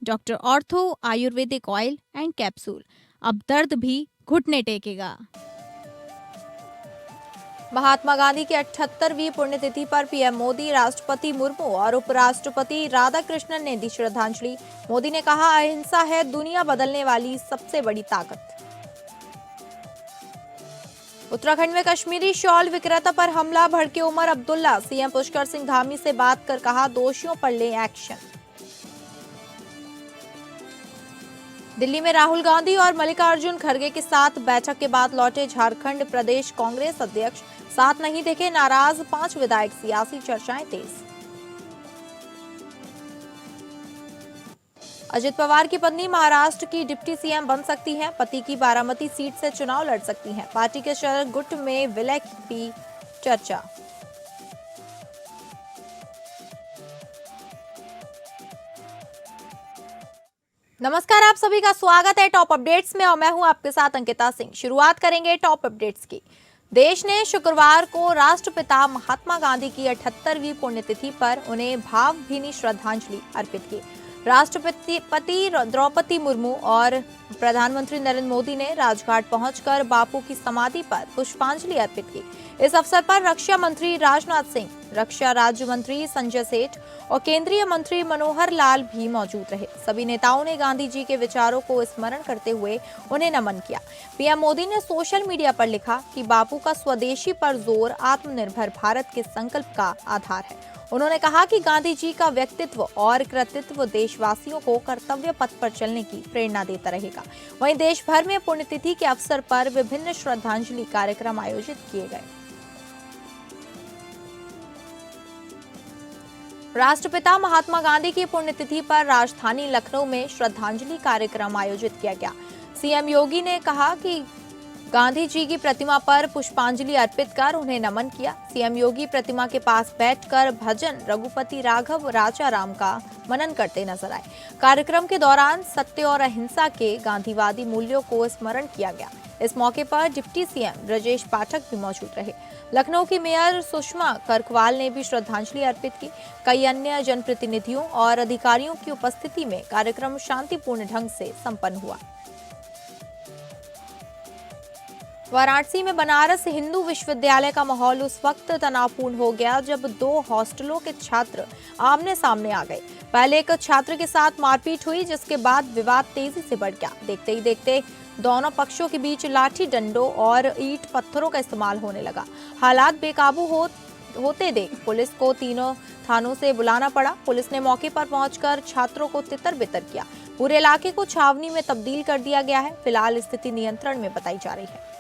Doctor ortho Ayurvedic oil and capsule, अब दर्द भी घुटने टेकेगा। महात्मा गांधी की 78वीं पुण्यतिथि पर पीएम मोदी, राष्ट्रपति मुर्मू और उपराष्ट्रपति राधाकृष्णन ने दी श्रद्धांजलि। मोदी ने कहा, अहिंसा है दुनिया बदलने वाली सबसे बड़ी ताकत। उत्तराखंड में कश्मीरी शॉल विक्रेता पर हमला, भड़के उमर अब्दुल्ला। सीएम पुष्कर सिंह धामी से बात कर कहा, दोषियों पर लें एक्शन। दिल्ली में राहुल गांधी और मल्लिकार्जुन खड़गे के साथ बैठक के बाद लौटे झारखंड प्रदेश कांग्रेस अध्यक्ष, साथ नहीं देखे नाराज 5 विधायक, सियासी चर्चाएं तेज। अजित पवार की पत्नी महाराष्ट्र की डिप्टी सीएम बन सकती हैं, पति की बारामती सीट से चुनाव लड़ सकती हैं। पार्टी के शरद गुट में विलय की चर्चा। नमस्कार, आप सभी का स्वागत है टॉप अपडेट्स में और मैं हूं आपके साथ अंकिता सिंह। शुरुआत करेंगे टॉप अपडेट्स की। देश ने शुक्रवार को राष्ट्रपिता महात्मा गांधी की 78वीं पुण्यतिथि पर उन्हें भावभीनी श्रद्धांजलि अर्पित की। राष्ट्रपति द्रौपदी मुर्मू और प्रधानमंत्री नरेंद्र मोदी ने राजघाट पहुंचकर बापू की समाधि पर पुष्पांजलि अर्पित की। इस अवसर पर रक्षा मंत्री राजनाथ सिंह, रक्षा राज्य मंत्री संजय सेठ और केंद्रीय मंत्री मनोहर लाल भी मौजूद रहे। सभी नेताओं ने गांधी जी के विचारों को स्मरण करते हुए उन्हें नमन किया। पीएम मोदी ने सोशल मीडिया पर लिखा कि बापू का स्वदेशी पर जोर आत्मनिर्भर भारत के संकल्प का आधार है। उन्होंने कहा कि गांधी जी का व्यक्तित्व और कृतित्व देशवासियों को कर्तव्य पथ पर चलने की प्रेरणा देता रहेगा। वहीं देश भर में पुण्यतिथि के अवसर पर विभिन्न श्रद्धांजलि कार्यक्रम आयोजित किए गए। राष्ट्रपिता महात्मा गांधी की पुण्यतिथि पर राजधानी लखनऊ में श्रद्धांजलि कार्यक्रम आयोजित किया गया। सीएम योगी ने कहा कि गांधी जी की प्रतिमा पर पुष्पांजलि अर्पित कर उन्हें नमन किया। सीएम योगी प्रतिमा के पास बैठकर भजन रघुपति राघव राजा राम का मनन करते नजर आए। कार्यक्रम के दौरान सत्य और अहिंसा के गांधीवादी मूल्यों को स्मरण किया गया। इस मौके पर डिप्टी सीएम ब्रजेश पाठक भी मौजूद रहे। लखनऊ की मेयर सुषमा करकवाल ने भी श्रद्धांजलि अर्पित की। कई अन्य जनप्रतिनिधियों और अधिकारियों की उपस्थिति में कार्यक्रम शांतिपूर्ण ढंग से संपन्न हुआ। वाराणसी में बनारस हिंदू विश्वविद्यालय का माहौल उस वक्त तनावपूर्ण हो गया जब 2 हॉस्टलों के छात्र आमने सामने आ गए। पहले एक छात्र के साथ मारपीट हुई, जिसके बाद विवाद तेजी से बढ़ गया। देखते ही देखते दोनों पक्षों के बीच लाठी डंडों और ईंट पत्थरों का इस्तेमाल होने लगा। हालात बेकाबू होते देख पुलिस को तीनों थानों से बुलाना पड़ा। पुलिस ने मौके पर पहुंचकर छात्रों को तितर-बितर किया। पूरे इलाके को छावनी में तब्दील कर दिया गया है। फिलहाल स्थिति नियंत्रण में बताई जा रही है।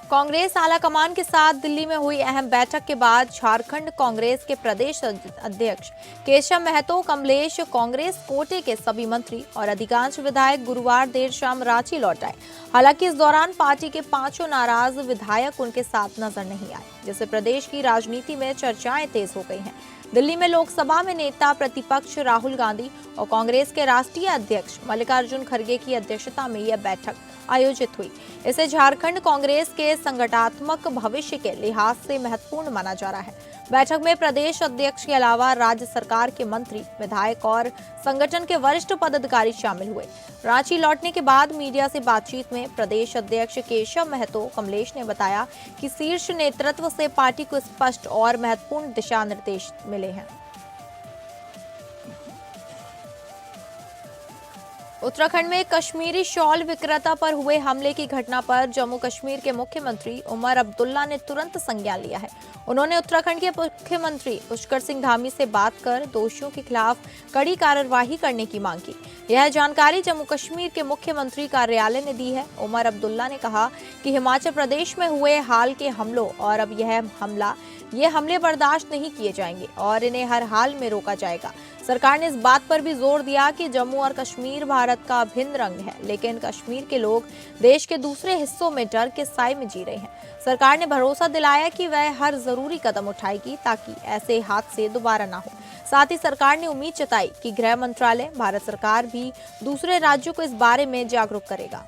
कांग्रेस आलाकमान के साथ दिल्ली में हुई अहम बैठक के बाद झारखंड कांग्रेस के प्रदेश अध्यक्ष केशव महतो, कमलेश, कांग्रेस कोटे के सभी मंत्री और अधिकांश विधायक गुरुवार देर शाम रांची लौट आए। हालांकि इस दौरान पार्टी के 5 नाराज विधायक उनके साथ नजर नहीं आए, जिससे प्रदेश की राजनीति में चर्चाएं तेज हो गई हैं। दिल्ली में लोकसभा में नेता प्रतिपक्ष राहुल गांधी और कांग्रेस के राष्ट्रीय अध्यक्ष मल्लिकार्जुन खड़गे की अध्यक्षता में यह बैठक आयोजित हुई। इसे झारखंड कांग्रेस के संगठनात्मक भविष्य के लिहाज से महत्वपूर्ण माना जा रहा है। बैठक में प्रदेश अध्यक्ष के अलावा राज्य सरकार के मंत्री, विधायक और संगठन के वरिष्ठ पदाधिकारी शामिल हुए। रांची लौटने के बाद मीडिया से बातचीत में प्रदेश अध्यक्ष केशव महतो कमलेश ने बताया कि शीर्ष नेतृत्व से पार्टी को स्पष्ट और महत्वपूर्ण दिशा निर्देश मिले हैं। उत्तराखंड में कश्मीरी शॉल विक्रेता पर हुए हमले की घटना पर जम्मू कश्मीर के मुख्यमंत्री उमर अब्दुल्ला ने तुरंत संज्ञान लिया है। उन्होंने उत्तराखंड के मुख्यमंत्री पुष्कर सिंह धामी से बात कर दोषियों के खिलाफ कड़ी कार्रवाई करने की मांग की। यह जानकारी जम्मू कश्मीर के मुख्यमंत्री कार्यालय ने दी है। उमर अब्दुल्ला ने कहा कि हिमाचल प्रदेश में हुए हाल के हमलों और अब ये हमले बर्दाश्त नहीं किए जाएंगे और इन्हें हर हाल में रोका जाएगा। सरकार ने इस बात पर भी जोर दिया कि जम्मू और कश्मीर भारत का अभिन्न रंग है, लेकिन कश्मीर के लोग देश के दूसरे हिस्सों में डर के साए में जी रहे हैं। सरकार ने भरोसा दिलाया कि वह हर जरूरी कदम उठाएगी ताकि ऐसे हादसे दोबारा ना हो। साथ ही सरकार ने उम्मीद जताई कि गृह मंत्रालय, भारत सरकार भी दूसरे राज्यों को इस बारे में जागरूक करेगा।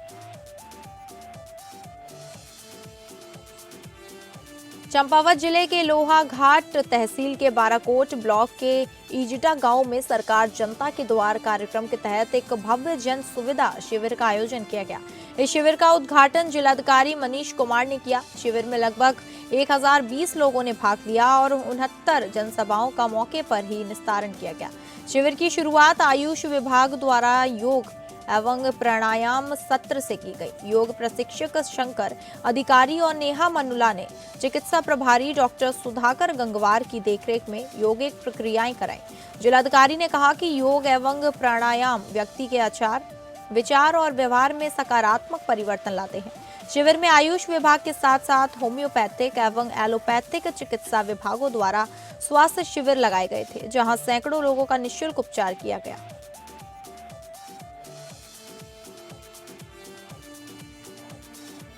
चंपावत जिले के लोहाघाट तहसील के बाराकोट ब्लॉक के ईजटा गांव में सरकार जनता के द्वार कार्यक्रम के तहत एक भव्य जन सुविधा शिविर का आयोजन किया गया। इस शिविर का उद्घाटन जिलाधिकारी मनीष कुमार ने किया। शिविर में लगभग 1020 लोगों ने भाग लिया और 69 जनसभाओं का मौके पर ही निस्तारण किया गया। शिविर की शुरुआत आयुष विभाग द्वारा योग एवं प्राणायाम सत्र से की गई। योग प्रशिक्षक शंकर अधिकारी और नेहा मनुला ने चिकित्सा प्रभारी डॉक्टर सुधाकर गंगवार की देखरेख में योगिक प्रक्रियाएं कराई। जिलाधिकारी ने कहा कि योग एवं प्राणायाम व्यक्ति के आचार, विचार और व्यवहार में सकारात्मक परिवर्तन लाते हैं। शिविर में आयुष विभाग के साथ साथ होम्योपैथिक एवं एलोपैथिक चिकित्सा विभागों द्वारा स्वास्थ्य शिविर लगाए गए थे, जहां सैकड़ों लोगों का निःशुल्क उपचार किया गया।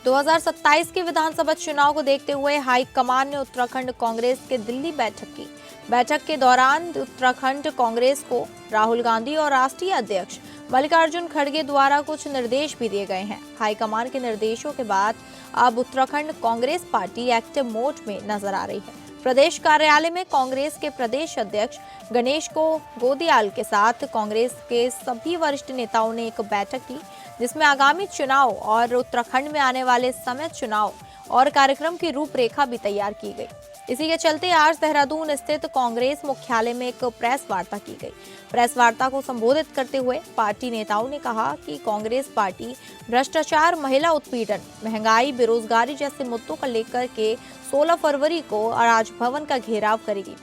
2027 के विधानसभा चुनाव को देखते हुए हाईकमान ने उत्तराखंड कांग्रेस के दिल्ली बैठक की। बैठक के दौरान उत्तराखंड कांग्रेस को राहुल गांधी और राष्ट्रीय अध्यक्ष मल्लिकार्जुन खड़गे द्वारा कुछ निर्देश भी दिए गए हैं। हाईकमान के निर्देशों के बाद अब Uttarakhand Congress party active mode में नजर आ रही है। प्रदेश कार्यालय में कांग्रेस के प्रदेश अध्यक्ष गणेश गोदियाल के साथ कांग्रेस के सभी वरिष्ठ नेताओं ने एक बैठक की, जिसमें आगामी चुनाव और उत्तराखंड में आने वाले समय चुनाव और कार्यक्रम की रूपरेखा भी तैयार की गई। इसी के चलते आज देहरादून स्थित कांग्रेस मुख्यालय में एक प्रेस वार्ता की गई। प्रेस वार्ता को संबोधित करते हुए पार्टी नेताओं ने कहा कि कांग्रेस पार्टी भ्रष्टाचार, महिला उत्पीड़न, महंगाई, बेरोजगारी जैसे मुद्दों को लेकर के 16 फरवरी को राजभवन का घेराव करेगी।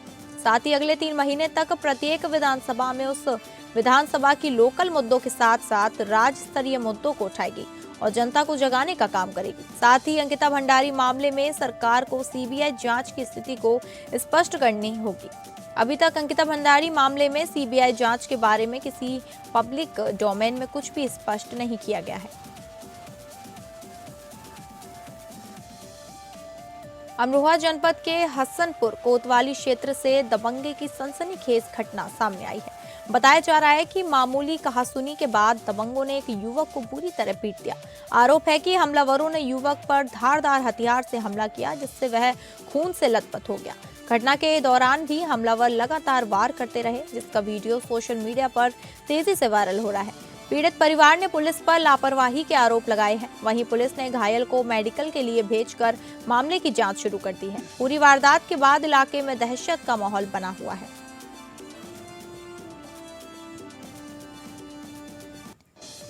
साथ ही अगले 3 महीने तक प्रत्येक विधानसभा में उस विधानसभा की लोकल मुद्दों के साथ साथ राज्य स्तरीय मुद्दों को उठाएगी और जनता को जगाने का काम करेगी। साथ ही अंकिता भंडारी मामले में सरकार को सीबीआई जांच की स्थिति को स्पष्ट करनी होगी। अभी तक अंकिता भंडारी मामले में सीबीआई जांच के बारे में किसी पब्लिक डोमेन में कुछ भी स्पष्ट नहीं किया गया है। अमरोहा जनपद के हसनपुर कोतवाली क्षेत्र से दबंगे की सनसनीखेज घटना सामने आई है। बताया जा रहा है कि मामूली कहासुनी के बाद दबंगों ने एक युवक को बुरी तरह पीट दिया। आरोप है कि हमलावरों ने युवक पर धारदार हथियार से हमला किया, जिससे वह खून से लथपथ हो गया। घटना के दौरान भी हमलावर लगातार वार करते रहे, जिसका वीडियो सोशल मीडिया पर तेजी से वायरल हो रहा है। पीड़ित परिवार ने पुलिस पर लापरवाही के आरोप लगाए हैं। वहीं पुलिस ने घायल को मेडिकल के लिए भेजकर मामले की जांच शुरू कर दी है। पूरी वारदात के बाद इलाके में दहशत का माहौल बना हुआ है।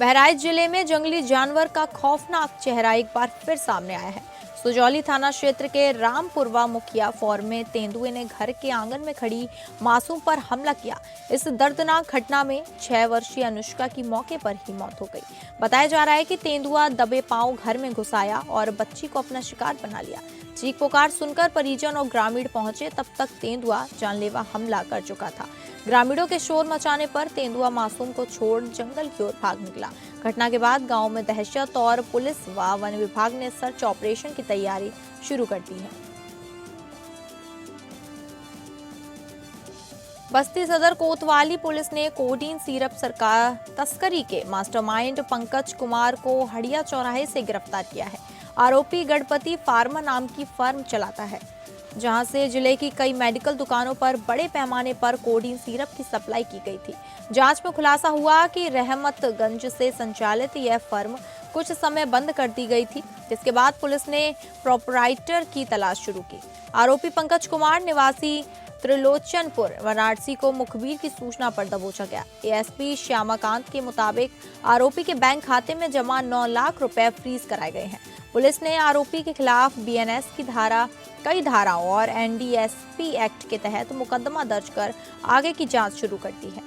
बहराइच जिले में जंगली जानवर का खौफनाक चेहरा एक बार फिर सामने आया है। सुजौली थाना क्षेत्र के रामपुरवा मुखिया फॉर्म में तेंदुए ने घर के आंगन में खड़ी मासूम पर हमला किया। इस दर्दनाक घटना में 6 वर्षीय अनुष्का की मौके पर ही मौत हो गई। बताया जा रहा है कि तेंदुआ दबे पांव घर में घुस आया और बच्ची को अपना शिकार बना लिया। चीख पुकार सुनकर परिजन और ग्रामीण पहुंचे, तब तक तेंदुआ जानलेवा हमला कर चुका था। ग्रामीणों के शोर मचाने पर तेंदुआ मासूम को छोड़ जंगल की ओर भाग निकला। घटना के बाद गांव में दहशत और पुलिस व वन विभाग ने सर्च ऑपरेशन की तैयारी शुरू कर दी है। बस्ती सदर कोतवाली पुलिस ने कोडीन सिरप सरकार तस्करी के मास्टरमाइंड पंकज कुमार को हड़िया चौराहे से गिरफ्तार किया है। आरोपी गणपति फार्मा नाम की फर्म चलाता है, जहां से जिले की कई मेडिकल दुकानों पर बड़े पैमाने पर कोडीन सिरप की सप्लाई की गई थी। जांच में खुलासा हुआ कि रहमतगंज से संचालित यह फर्म कुछ समय बंद कर दी गई थी, जिसके बाद पुलिस ने प्रोपराइटर की तलाश शुरू की। आरोपी पंकज कुमार निवासी त्रिलोचनपुर वाराणसी को मुखबिर की सूचना पर दबोचा गया। एएसपी श्यामाकांत के मुताबिक आरोपी के बैंक खाते में जमा 9 लाख रुपए फ्रीज कराए गए हैं। पुलिस ने आरोपी के खिलाफ बीएनएस की कई धाराओं और एनडीएसपी एक्ट के तहत मुकदमा दर्ज कर आगे की जांच शुरू कर दी है।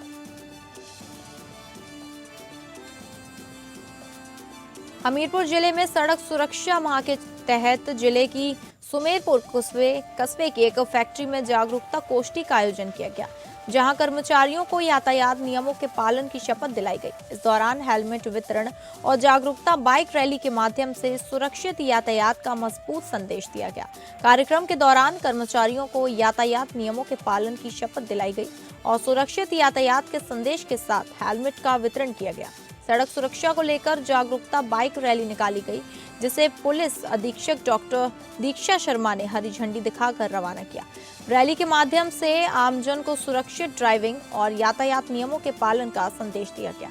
हमीरपुर जिले में सड़क सुरक्षा माह के तहत जिले की सुमेरपुर कस्बे की एक फैक्ट्री में जागरूकता गोष्ठी का आयोजन किया गया, जहां कर्मचारियों को यातायात नियमों के पालन की शपथ दिलाई गई। इस दौरान हेलमेट वितरण और जागरूकता बाइक रैली के माध्यम से सुरक्षित यातायात का मजबूत संदेश दिया गया। कार्यक्रम के दौरान कर्मचारियों को यातायात नियमों के पालन की शपथ दिलाई गई और सुरक्षित यातायात के संदेश के साथ हेलमेट का वितरण किया गया। सड़क सुरक्षा को लेकर जागरूकता बाइक रैली निकाली गई। जिसे पुलिस अधीक्षक डॉक्टर दीक्षा शर्मा ने हरी झंडी दिखाकर रवाना किया। रैली के माध्यम से आमजन को सुरक्षित ड्राइविंग और यातायात नियमों के पालन का संदेश दिया गया।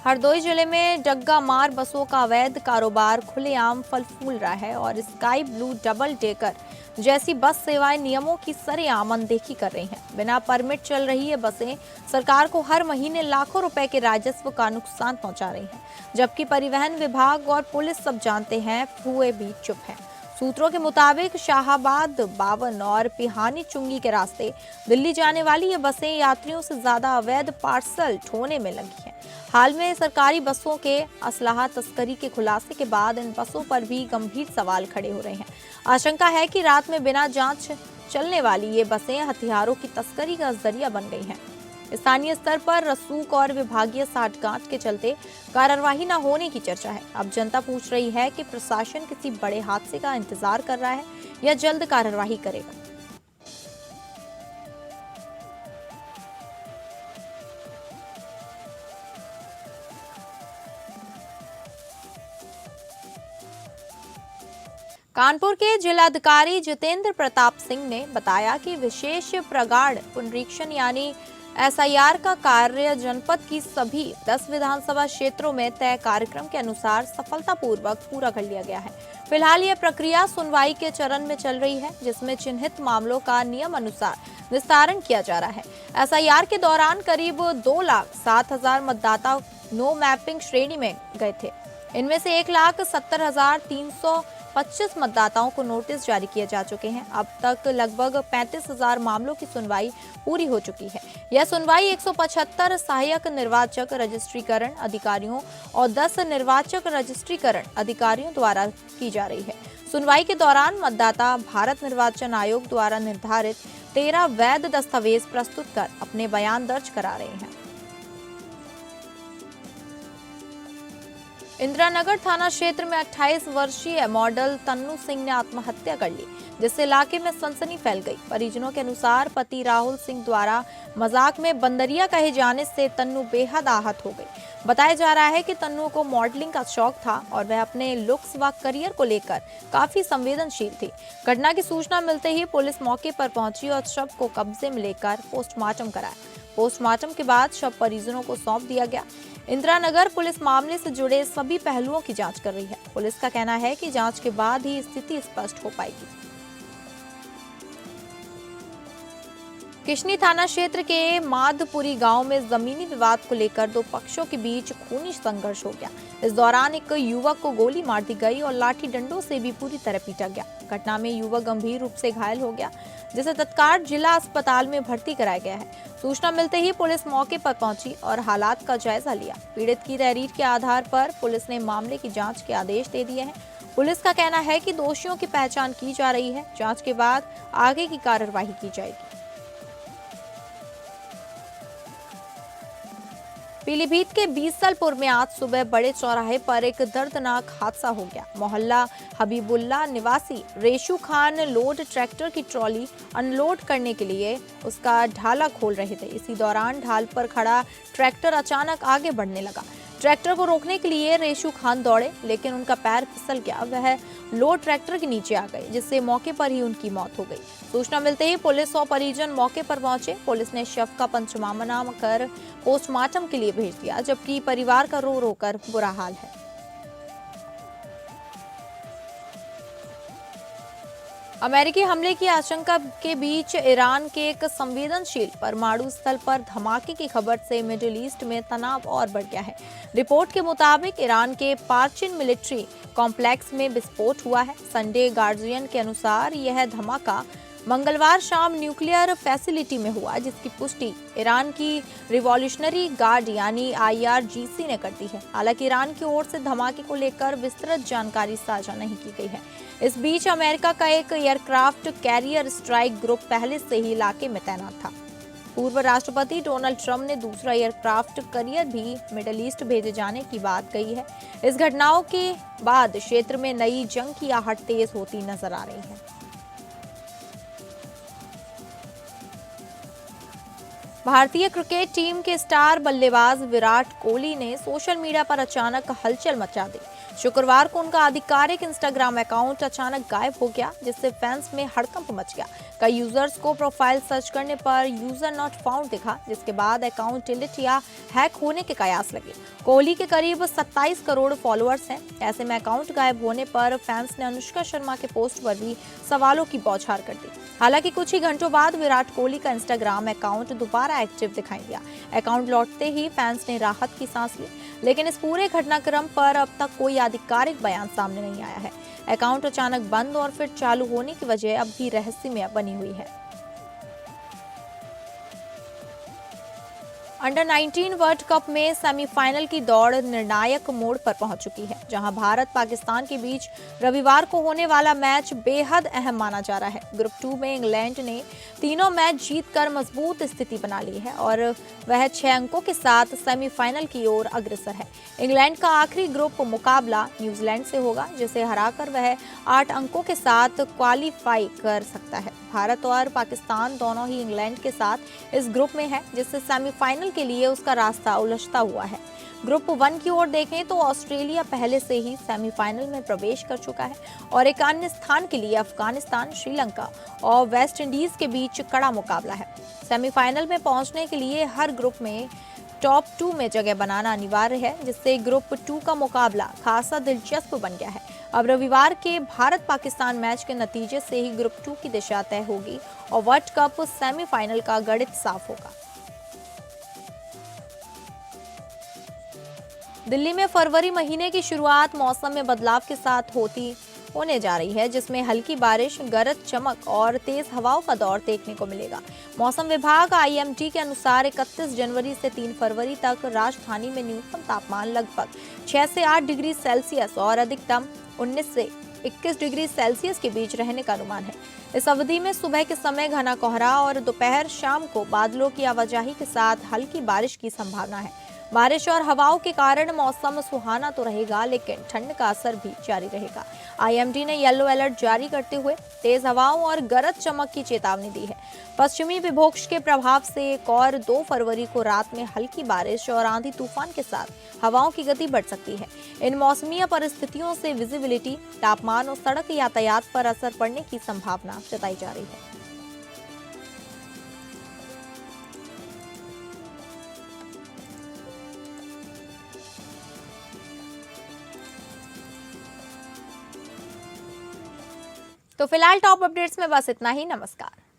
हरदोई जिले में डग्गा मार बसों का अवैध कारोबार खुलेआम फल फूल रहा है और स्काई ब्लू डबल डेकर जैसी बस सेवाएं नियमों की सरेआम अनदेखी कर रही हैं। बिना परमिट चल रही ये बसें सरकार को हर महीने लाखों रुपए के राजस्व का नुकसान पहुंचा रही हैं, जबकि परिवहन विभाग और पुलिस सब जानते हैं, हुए भी चुप हैं। सूत्रों के मुताबिक शाहाबाद, बावन और पिहानी चुंगी के रास्ते दिल्ली जाने वाली ये बसें यात्रियों से ज्यादा अवैध पार्सल ढोने में लगी हैं। हाल में सरकारी बसों के असलाहा तस्करी के खुलासे के बाद इन बसों पर भी गंभीर सवाल खड़े हो रहे हैं। आशंका है कि रात में बिना जांच चलने वाली ये बसें हथियारों की तस्करी का जरिया बन गई हैं। स्थानीय स्तर पर रसूख और विभागीय साठगांठ के चलते कार्रवाई न होने की चर्चा है। अब जनता पूछ रही है कि प्रशासन किसी बड़े हादसे का इंतजार कर रहा है या जल्द कार्रवाई करेगा। कानपुर के जिलाधिकारी जितेंद्र प्रताप सिंह ने बताया कि विशेष प्रगाढ़ पुनरीक्षण यानी एसआईआर का कार्य जनपद की सभी 10 विधानसभा क्षेत्रों में तय कार्यक्रम के अनुसार सफलतापूर्वक पूरा कर लिया गया है। फिलहाल यह प्रक्रिया सुनवाई के चरण में चल रही है, जिसमें चिन्हित मामलों का नियम अनुसार निस्तारण किया जा रहा है। एसआईआर के दौरान करीब 2,07,000 मतदाता नो मैपिंग श्रेणी में गए थे। इनमें से 1,70,325 मतदाताओं को नोटिस जारी किए जा चुके हैं। अब तक लगभग 35,000 मामलों की सुनवाई पूरी हो चुकी है। यह सुनवाई 175 सहायक निर्वाचक रजिस्ट्रीकरण अधिकारियों और 10 निर्वाचक रजिस्ट्रीकरण अधिकारियों द्वारा की जा रही है। सुनवाई के दौरान मतदाता भारत निर्वाचन आयोग द्वारा निर्धारित 13 वैध दस्तावेज प्रस्तुत कर अपने बयान दर्ज करा रहे हैं। इंदिरानगर थाना क्षेत्र में 28 वर्षीय मॉडल तन्नू सिंह ने आत्महत्या कर ली, जिससे इलाके में सनसनी फैल गई। परिजनों के अनुसार पति राहुल सिंह द्वारा मजाक में बंदरिया कहे जाने से तन्नू बेहद आहत हो गई। बताया जा रहा है कि तन्नू को मॉडलिंग का शौक था और वह अपने लुक्स व करियर को लेकर काफी संवेदनशील थी। घटना की सूचना मिलते ही पुलिस मौके पर पहुंची और शव को कब्जे में लेकर पोस्टमार्टम कराया। पोस्टमार्टम के बाद शव परिजनों को सौंप दिया गया। इंदिरानगर पुलिस मामले से जुड़े सभी पहलुओं की जांच कर रही है। पुलिस का कहना है कि जांच के बाद ही स्थिति स्पष्ट हो पाएगी। किशनी थाना क्षेत्र के माधपुरी गांव में जमीनी विवाद को लेकर दो पक्षों के बीच खूनी संघर्ष हो गया। इस दौरान एक युवक को गोली मार दी गई और लाठी डंडों से भी पूरी तरह पीटा गया। घटना में युवक गंभीर रूप से घायल हो गया, जिसे तत्काल जिला अस्पताल में भर्ती कराया गया है। सूचना मिलते ही पुलिस मौके पर पहुंची और हालात का जायजा लिया। पीड़ित की तहरीर के आधार पर पुलिस ने मामले की जांच के आदेश दे दिए हैं। पुलिस का कहना है कि दोषियों की पहचान की जा रही है। जांच के बाद आगे की कार्रवाई की जाएगी। पीलीभीत के बीसलपुर में आज सुबह बड़े चौराहे पर एक दर्दनाक हादसा हो गया। मोहल्ला हबीबुल्ला निवासी रेशू खान लोड ट्रैक्टर की ट्रॉली अनलोड करने के लिए उसका ढाला खोल रहे थे। इसी दौरान ढाल पर खड़ा ट्रैक्टर अचानक आगे बढ़ने लगा। ट्रैक्टर को रोकने के लिए रेशू खान दौड़े, लेकिन उनका पैर फिसल गया। वह लोड ट्रैक्टर के नीचे आ गए, जिससे मौके पर ही उनकी मौत हो गई। सूचना मिलते ही पुलिस और परिजन मौके पर पहुंचे। पुलिस ने शव का पंचनामा कर पोस्टमार्टम के लिए भेज दिया, जबकि परिवार का रो रो कर बुरा हाल है। अमेरिकी हमले की आशंका के बीच ईरान के एक संवेदनशील परमाणु स्थल पर धमाके की खबर से मिडिल ईस्ट में तनाव और बढ़ गया है। रिपोर्ट के मुताबिक ईरान के पार्चिन मिलिट्री कॉम्प्लेक्स में विस्फोट हुआ है। संडे गार्जियन के अनुसार यह धमाका मंगलवार शाम न्यूक्लियर फैसिलिटी में हुआ, जिसकी पुष्टि ईरान की रिवॉल्यूशनरी गार्ड यानी IRGC ने कर दी है। हालांकि ईरान की ओर से धमाके को लेकर विस्तृत जानकारी साझा नहीं की गई है। इस बीच अमेरिका का एक एयरक्राफ्ट कैरियर स्ट्राइक ग्रुप पहले से ही इलाके में तैनात था। पूर्व राष्ट्रपति डोनाल्ड ट्रंप ने दूसरा एयरक्राफ्ट कैरियर भी मिडिल ईस्ट भेजे जाने की बात कही है। इस घटनाओं के बाद क्षेत्र में नई जंग की आहट तेज होती नजर आ रही है। भारतीय क्रिकेट टीम के स्टार बल्लेबाज विराट कोहली ने सोशल मीडिया पर अचानक हलचल मचा दी। शुक्रवार को उनका आधिकारिक इंस्टाग्राम अकाउंट अचानक गायब हो गया, जिससे फैंस में हड़कंप मच गया। कई यूजर्स को प्रोफाइल सर्च करने पर यूजर नॉट फाउंड दिखा, जिसके बाद अकाउंट डिलीट या हैक होने के कयास लगे। कोहली के करीब 27 करोड़ फॉलोअर्स हैं। ऐसे में अकाउंट गायब होने पर फैंस ने अनुष्का शर्मा के पोस्ट पर भी सवालों की बौछार कर दी। हालांकि कुछ ही घंटों बाद विराट कोहली का इंस्टाग्राम अकाउंट दोबारा एक्टिव दिखाई दिया। अकाउंट लौटते ही फैंस ने राहत की सांस ली, लेकिन इस पूरे घटनाक्रम पर अब तक कोई आधिकारिक बयान सामने नहीं आया है। अकाउंट अचानक बंद और फिर चालू होने की वजह अब भी रहस्यमय बनी हुई है। अंडर 19 वर्ल्ड कप में सेमीफाइनल की दौड़ निर्णायक मोड़ पर पहुंच चुकी है, जहां भारत पाकिस्तान के बीच रविवार को होने वाला मैच बेहद अहम माना जा रहा है। ग्रुप 2 में इंग्लैंड ने तीनों मैच जीतकर मजबूत स्थिति बना ली है और वह 6 अंकों के साथ सेमीफाइनल की ओर अग्रसर है। इंग्लैंड का आखिरी ग्रुप मुकाबला न्यूजीलैंड से होगा, जिसे हराकर वह 8 अंकों के साथ क्वालिफाई कर सकता है। भारत और पाकिस्तान दोनों ही इंग्लैंड के साथ इस ग्रुप में है, जिससे सेमीफाइनल के लिए उसका रास्ता उलझता हुआ है। ग्रुप 1 की ओर देखें तो ऑस्ट्रेलिया पहले से ही सेमीफाइनल में प्रवेश कर चुका है और एक अन्य स्थान के लिए अफगानिस्तान, श्रीलंका और वेस्ट इंडीज के बीच कड़ा मुकाबला है। सेमीफाइनल में पहुंचने के लिए हर ग्रुप में टॉप 2 में जगह बनाना अनिवार्य है, जिससे ग्रुप 2 का मुकाबला खासा दिलचस्प बन गया है। अब रविवार के भारत पाकिस्तान मैच के नतीजे से ही ग्रुप 2 की दिशा तय होगी और वर्ल्ड कप सेमीफाइनल का गणित साफ होगा। दिल्ली में फरवरी महीने की शुरुआत मौसम में बदलाव के साथ होने जा रही है, जिसमें हल्की बारिश, गरज चमक और तेज हवाओं का दौर देखने को मिलेगा। मौसम विभाग IMD के अनुसार 31 जनवरी से 3 फरवरी तक राजधानी में न्यूनतम तापमान लगभग 6 से 8 डिग्री सेल्सियस और अधिकतम 19 से 21 डिग्री सेल्सियस के बीच रहने का अनुमान है। इस अवधि में सुबह के समय घना कोहरा और दोपहर शाम को बादलों की आवाजाही के साथ हल्की बारिश की संभावना है। बारिश और हवाओं के कारण मौसम सुहाना तो रहेगा, लेकिन ठंड का असर भी जारी रहेगा। IMD ने येलो अलर्ट जारी करते हुए तेज हवाओं और गरज चमक की चेतावनी दी है। पश्चिमी विक्षोभ के प्रभाव से 1 और 2 फरवरी को रात में हल्की बारिश और आंधी तूफान के साथ हवाओं की गति बढ़ सकती है। इन मौसमी परिस्थितियों से विजिबिलिटी, तापमान और सड़क यातायात पर असर पड़ने की संभावना जताई जा रही है। तो फिलहाल टॉप अपडेट्स में बस इतना ही। नमस्कार।